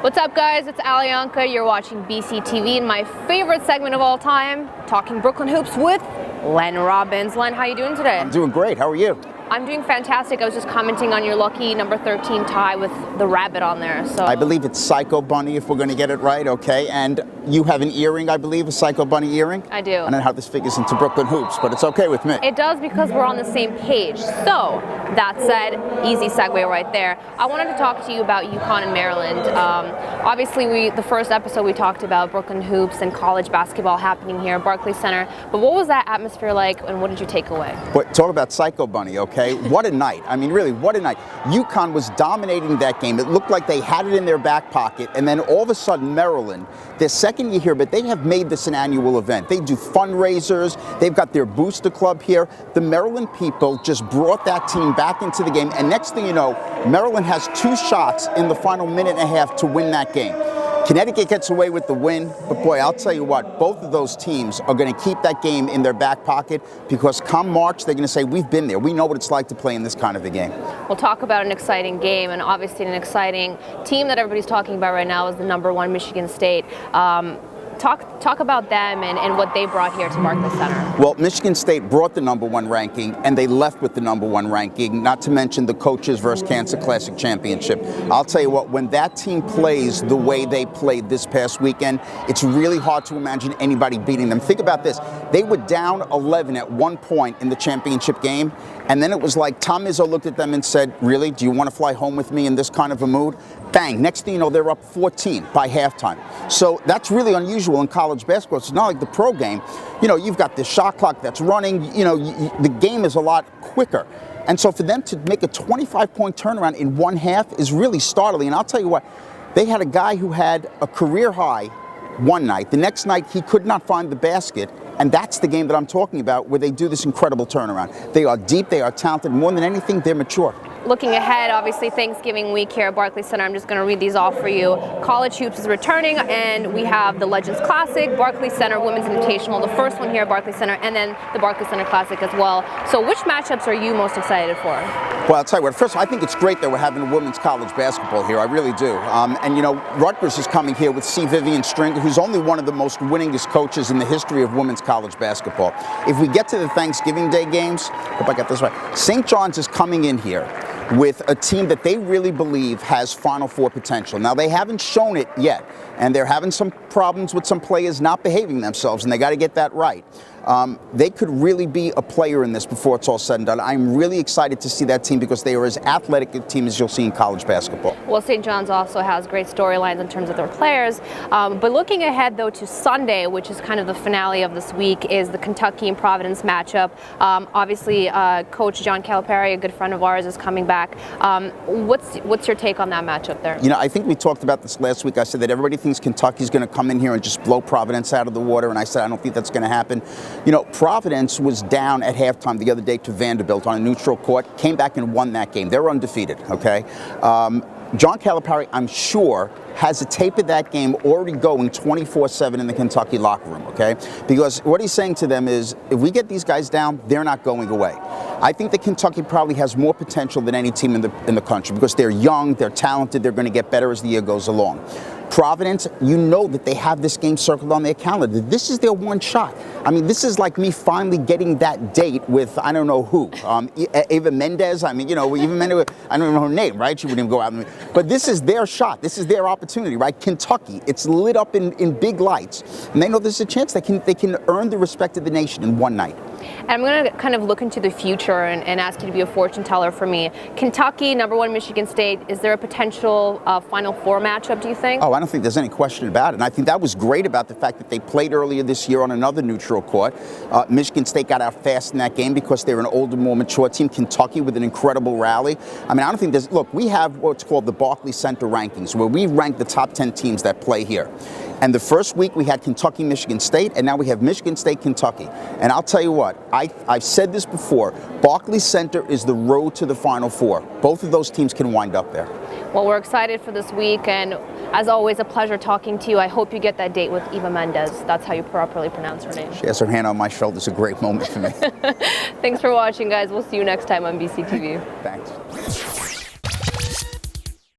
What's up, guys? It's Alyonka. You're watching BCTV and my favorite segment of all time, Talking Brooklyn Hoops with Lenn Robbins. Lenn, how are you doing today? I'm doing great. How are you? I'm doing fantastic. I was just commenting on your lucky number 13 tie with the rabbit on there. So I believe it's Psycho Bunny, if we're going to get it right, okay? And you have an earring, I believe, a Psycho Bunny earring? I do. I don't know how this figures into Brooklyn Hoops, but it's okay with me. It does because we're on the same page. So, that said, easy segue right there. I wanted to talk to you about UConn and Maryland. Obviously, the first episode we talked about Brooklyn Hoops and college basketball happening here at Barclays Center. But what was that atmosphere like and what did you take away? But talk about Psycho Bunny, okay? What a night. I mean, really, what a night. UConn was dominating that game. It looked like they had it in their back pocket. And then all of a sudden, Maryland, their second year here, but they have made this an annual event. They do fundraisers. They've got their booster club here. The Maryland people just brought that team back into the game. And next thing you know, Maryland has 2 shots in the final minute and a half to win that game. Connecticut gets away with the win, but boy, I'll tell you what, both of those teams are going to keep that game in their back pocket because come March, they're going to say, we've been there. We know what it's like to play in this kind of a game. We'll talk about an exciting game, and obviously an exciting team that everybody's talking about right now is the #1 Michigan State. Talk about them and what they brought here to Barclays Center. Well, Michigan State brought the #1 ranking, and they left with the #1 ranking, not to mention the Coaches vs. Cancer Classic Championship. I'll tell you what, when that team plays the way they played this past weekend, it's really hard to imagine anybody beating them. Think about this. They were down 11 at one point in the championship game, and then it was like Tom Izzo looked at them and said, really, do you want to fly home with me in this kind of a mood? Bang, next thing you know, they're up 14 by halftime. So that's really unusual in college basketball. It's not like the pro game. You know, you've got the shot clock that's running. You know, the game is a lot quicker. And so for them to make a 25-point turnaround in one half is really startling. And I'll tell you what, they had a guy who had a career high one night. The next night, he could not find the basket. And that's the game that I'm talking about where they do this incredible turnaround. They are deep, they are talented. More than anything, they're mature. Looking ahead, obviously Thanksgiving week here at Barclays Center, I'm just going to read these off for you. College Hoops is returning, and we have the Legends Classic, Barclays Center Women's Invitational, the first one here at Barclays Center, and then the Barclays Center Classic as well. So which matchups are you most excited for? Well, I'll tell you what, first of all, I think it's great that we're having women's college basketball here. I really do. And, you know, Rutgers is coming here with C. Vivian Stringer, who's only one of the most winningest coaches in the history of women's college basketball. If we get to the Thanksgiving Day games, hope I got this right, St. John's is coming in here with a team that they really believe has Final Four potential. Now, they haven't shown it yet, and they're having some problems with some players not behaving themselves, and they got to get that right. They could really be a player in this before it's all said and done. I'm really excited to see that team because they are as athletic a team as you'll see in college basketball. Well, St. John's also has great storylines in terms of their players. But looking ahead, though, to Sunday, which is kind of the finale of this week, is the Kentucky and Providence matchup. Obviously, Coach John Calipari, a good friend of ours, is coming back. What's your take on that matchup there? You know, I think we talked about this last week. I said that everybody thinks Kentucky's going to come in here and just blow Providence out of the water, and I said I don't think that's going to happen. You know, Providence was down at halftime the other day to Vanderbilt on a neutral court, came back and won that game. They're undefeated, okay? John Calipari, I'm sure, has a tape of that game already going 24/7 in the Kentucky locker room, okay? Because what he's saying to them is, if we get these guys down, they're not going away. I think that Kentucky probably has more potential than any team in the country because they're young, they're talented, they're going to get better as the year goes along. Providence, you know that they have this game circled on their calendar. This is their one shot. I mean, this is like me finally getting that date with, I don't know who, Eva Mendes. I mean, you know, Eva Mendes, I don't even know her name, right? She wouldn't even go out. But this is their shot. This is their opportunity, right? Kentucky, it's lit up in big lights. And they know there's a chance they can earn the respect of the nation in one night. And I'm going to kind of look into the future and ask you to be a fortune teller for me. Kentucky, #1 Michigan State, is there a potential Final Four matchup, do you think? Oh, I don't think there's any question about it. And I think that was great about the fact that they played earlier this year on another neutral court. Michigan State got out fast in that game because they're an older, more mature team. Kentucky with an incredible rally. I mean, I don't think there's, look, we have what's called the Barclays Center rankings, where we rank the top 10 teams that play here. And the first week we had Kentucky, Michigan State, and now we have Michigan State, Kentucky. And I'll tell you what, I've said this before, Barclays Center is the road to the Final Four. Both of those teams can wind up there. Well, we're excited for this week, and as always, a pleasure talking to you. I hope you get that date with Eva Mendes. That's how you properly pronounce her name. She has her hand on my shoulder. It's a great moment for me. Thanks for watching, guys. We'll see you next time on BCTV. Thanks.